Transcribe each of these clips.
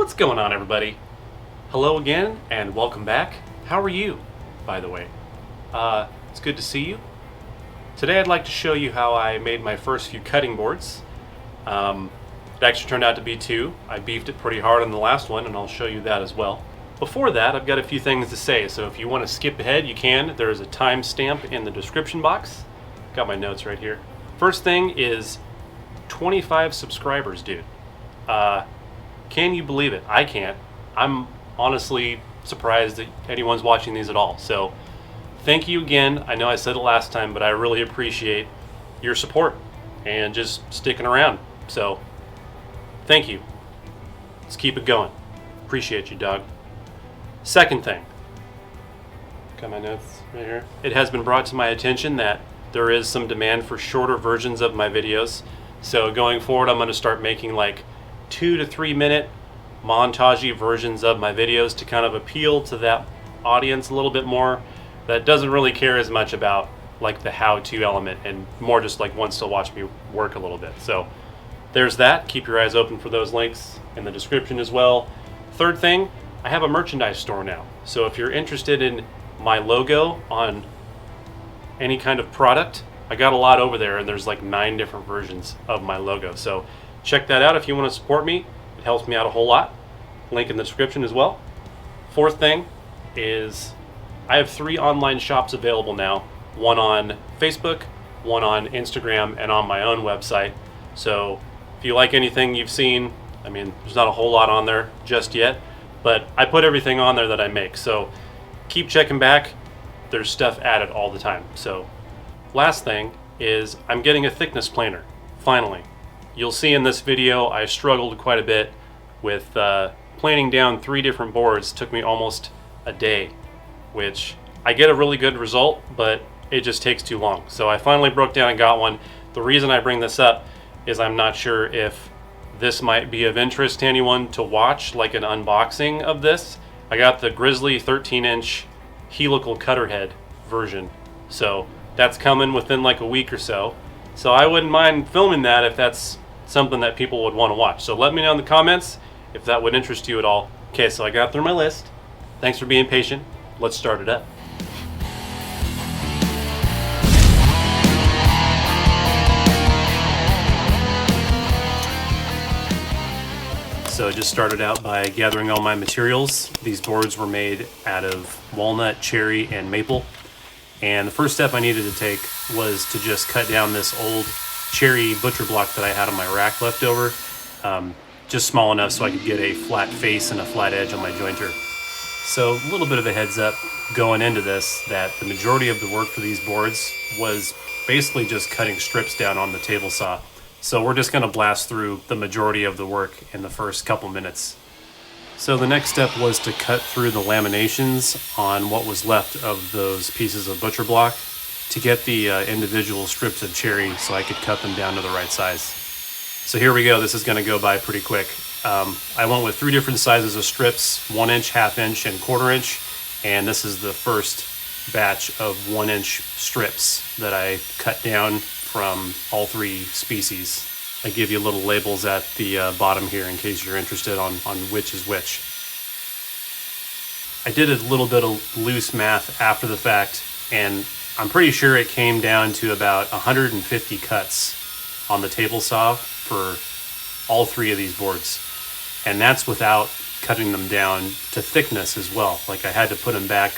What's going on, everybody? Hello again and welcome back. How are you, by the way? It's good to see you. Today I'd like to show you how I made my first few cutting boards. It actually turned out to be two. I beefed it pretty hard on the last one, and I'll show you that as well. Before that, I've got a few things to say, so if you want to skip ahead, you can. There is a timestamp in the description box. Got my notes right here. First thing is 25 subscribers, dude. Can you believe it? I can't. I'm honestly surprised that anyone's watching these at all. So thank you again. I know I said it last time, but I really appreciate your support and just sticking around. So thank you. Let's keep it going. Appreciate you, dog. Second thing. Got my notes right here. It has been brought to my attention that there is some demand for shorter versions of my videos. So going forward, I'm going to start making like 2 to 3 minute montage versions of my videos to kind of appeal to that audience a little bit more that doesn't really care as much about like the how-to element and more just like wants to watch me work a little bit. So there's that. Keep your eyes open for those links in the description as well. Third thing, I have a merchandise store now. So if you're interested in my logo on any kind of product, I got a lot over there, and there's like 9 different versions of my logo. So check that out if you want to support me. It helps me out a whole lot. Link in the description as well. Fourth thing is I have 3 online shops available now. One on Facebook, one on Instagram, and on my own website. So if you like anything you've seen, I mean, there's not a whole lot on there just yet, but I put everything on there that I make. So keep checking back. There's stuff added all the time. So last thing is I'm getting a thickness planer, finally. You'll see in this video I struggled quite a bit with planing down 3 different boards. It took me almost a day, which I get a really good result, but it just takes too long. So I finally broke down and got one. The reason I bring this up is I'm not sure if this might be of interest to anyone to watch, like an unboxing of this. I got the Grizzly 13-inch helical cutter head version. So that's coming within like a week or so. So I wouldn't mind filming that if that's something that people would want to watch. So let me know in the comments if that would interest you at all. Okay, so I got through my list. Thanks for being patient. Let's start it up. So I just started out by gathering all my materials. These boards were made out of walnut, cherry, and maple. And the first step I needed to take was to just cut down this old cherry butcher block that I had on my rack left over, just small enough so I could get a flat face and a flat edge on my jointer. So a little bit of a heads up going into this that the majority of the work for these boards was basically just cutting strips down on the table saw. So we're just going to blast through the majority of the work in the first couple minutes. So the next step was to cut through the laminations on what was left of those pieces of butcher block to get the individual strips of cherry so I could cut them down to the right size. So here we go. This is going to go by pretty quick. I went with 3 different sizes of strips, 1 inch, ½ inch, and 1/4 inch. And this is the first batch of 1 inch strips that I cut down from all 3 species. I give you little labels at the bottom here in case you're interested on which is which. I did a little bit of loose math after the fact, and I'm pretty sure it came down to about 150 cuts on the table saw for all 3 of these boards. And that's without cutting them down to thickness as well. Like I had to put them back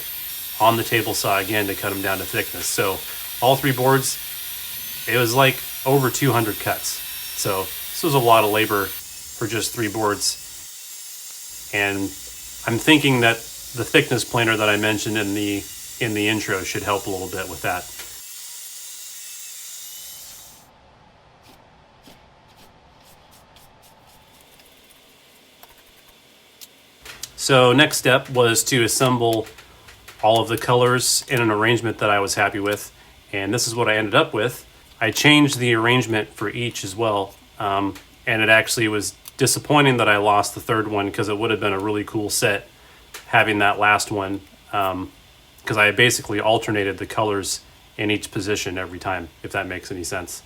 on the table saw again to cut them down to thickness. So all 3 boards, it was like over 200 cuts. So this was a lot of labor for just 3 boards. And I'm thinking that the thickness planer that I mentioned in the intro should help a little bit with that. So next step was to assemble all of the colors in an arrangement that I was happy with, and this is what I ended up with. I changed the arrangement for each as well, and it actually was disappointing that I lost the 3rd one because it would have been a really cool set having that last one, because I basically alternated the colors in each position every time, if that makes any sense.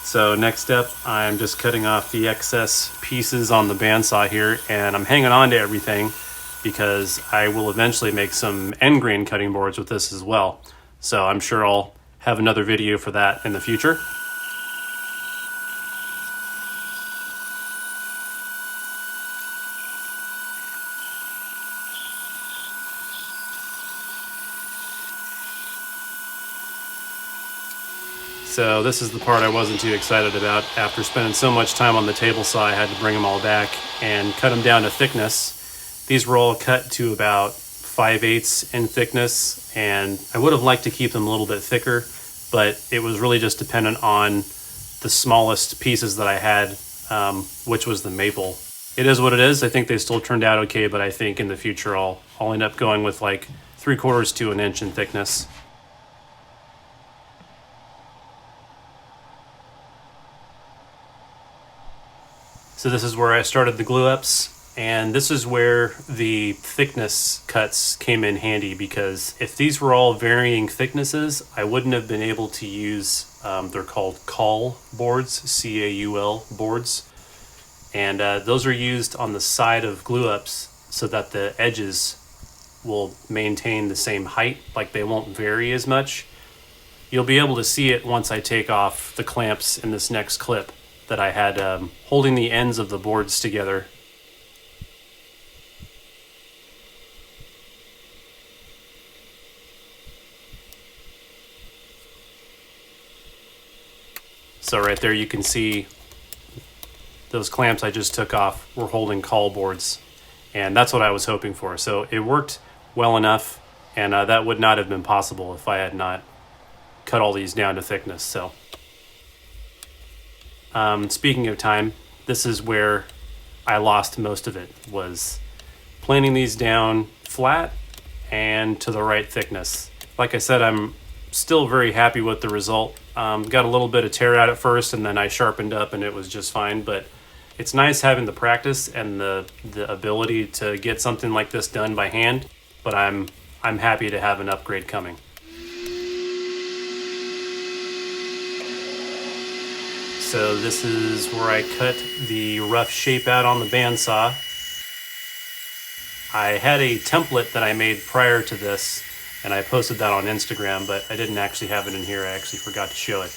So next step, I'm just cutting off the excess pieces on the bandsaw here, and I'm hanging on to everything because I will eventually make some end grain cutting boards with this as well. So I'm sure I'll have another video for that in the future. So this is the part I wasn't too excited about. After spending so much time on the table saw, I had to bring them all back and cut them down to thickness. These were all cut to about 5/8 in thickness, and I would have liked to keep them a little bit thicker, but it was really just dependent on the smallest pieces that I had, which was the maple. It is what it is. I think they still turned out okay, but I think in the future I'll end up going with like 3/4 to an inch in thickness. So this is where I started the glue ups, and this is where the thickness cuts came in handy, because if these were all varying thicknesses, I wouldn't have been able to use, they're called caul boards, C-A-U-L boards, and those are used on the side of glue ups so that the edges will maintain the same height, like they won't vary as much. You'll be able to see it once I take off the clamps in this next clip that I had holding the ends of the boards together. So right there you can see those clamps I just took off were holding caul boards, and that's what I was hoping for. So it worked well enough, and that would not have been possible if I had not cut all these down to thickness. So speaking of time, this is where I lost most of it, was planing these down flat and to the right thickness. Like I said, I'm still very happy with the result. Got a little bit of tear out at first, and then I sharpened up and it was just fine, but it's nice having the practice and the ability to get something like this done by hand, but I'm happy to have an upgrade coming. So this is where I cut the rough shape out on the bandsaw. I had a template that I made prior to this, and I posted that on Instagram, but I didn't actually have it in here. I actually forgot to show it.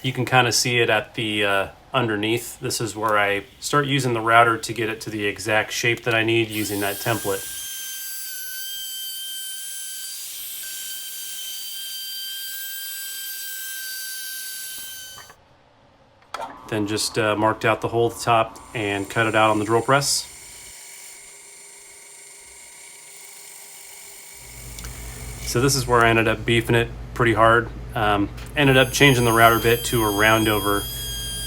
You can kind of see it at the underneath. This is where I start using the router to get it to the exact shape that I need using that template. Then just marked out the hole at the top and cut it out on the drill press. So this is where I ended up beefing it pretty hard. Ended up changing the router bit to a round over,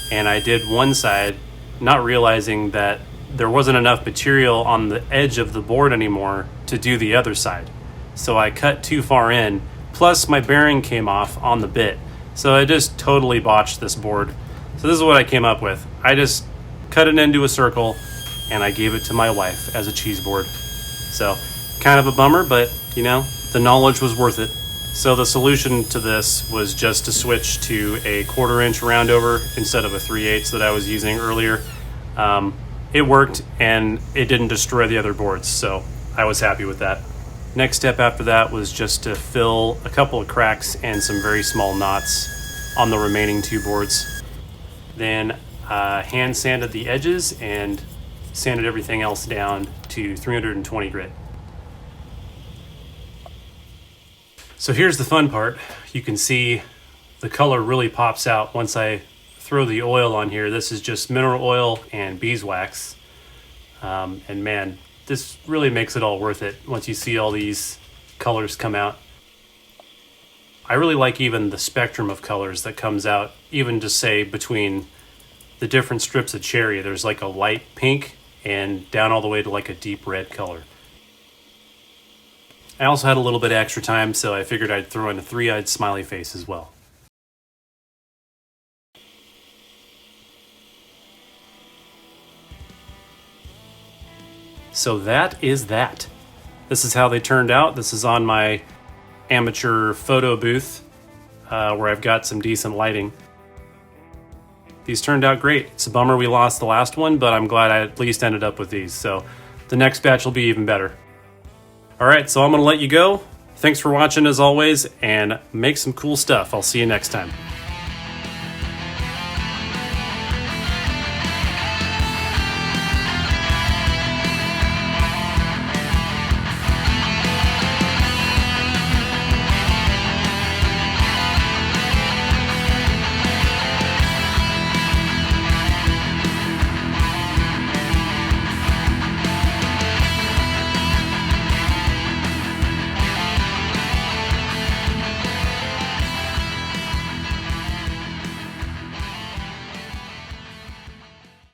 and I did one side, not realizing that there wasn't enough material on the edge of the board anymore to do the other side. So I cut too far in, plus my bearing came off on the bit. So I just totally botched this board. So this is what I came up with. I just cut it into a circle and I gave it to my wife as a cheese board. So kind of a bummer, but you know, the knowledge was worth it. So the solution to this was just to switch to a 1/4 inch round over instead of a 3/8 that I was using earlier. It worked and it didn't destroy the other boards, so I was happy with that. Next step after that was just to fill a couple of cracks and some very small knots on the remaining 2 boards. Then hand sanded the edges and sanded everything else down to 320 grit. So here's the fun part. You can see the color really pops out once I throw the oil on here. This is just mineral oil and beeswax. And man, this really makes it all worth it once you see all these colors come out. I really like even the spectrum of colors that comes out, even just say between the different strips of cherry. There's like a light pink and down all the way to like a deep red color. I also had a little bit of extra time, so I figured I'd throw in a 3-eyed smiley face as well. So that is that. This is how they turned out. This is on my amateur photo booth where I've got some decent lighting. These turned out great. It's a bummer we lost the last one, but I'm glad I at least ended up with these. So the next batch will be even better. All right, so I'm gonna let you go. Thanks for watching as always, and make some cool stuff. I'll see you next time.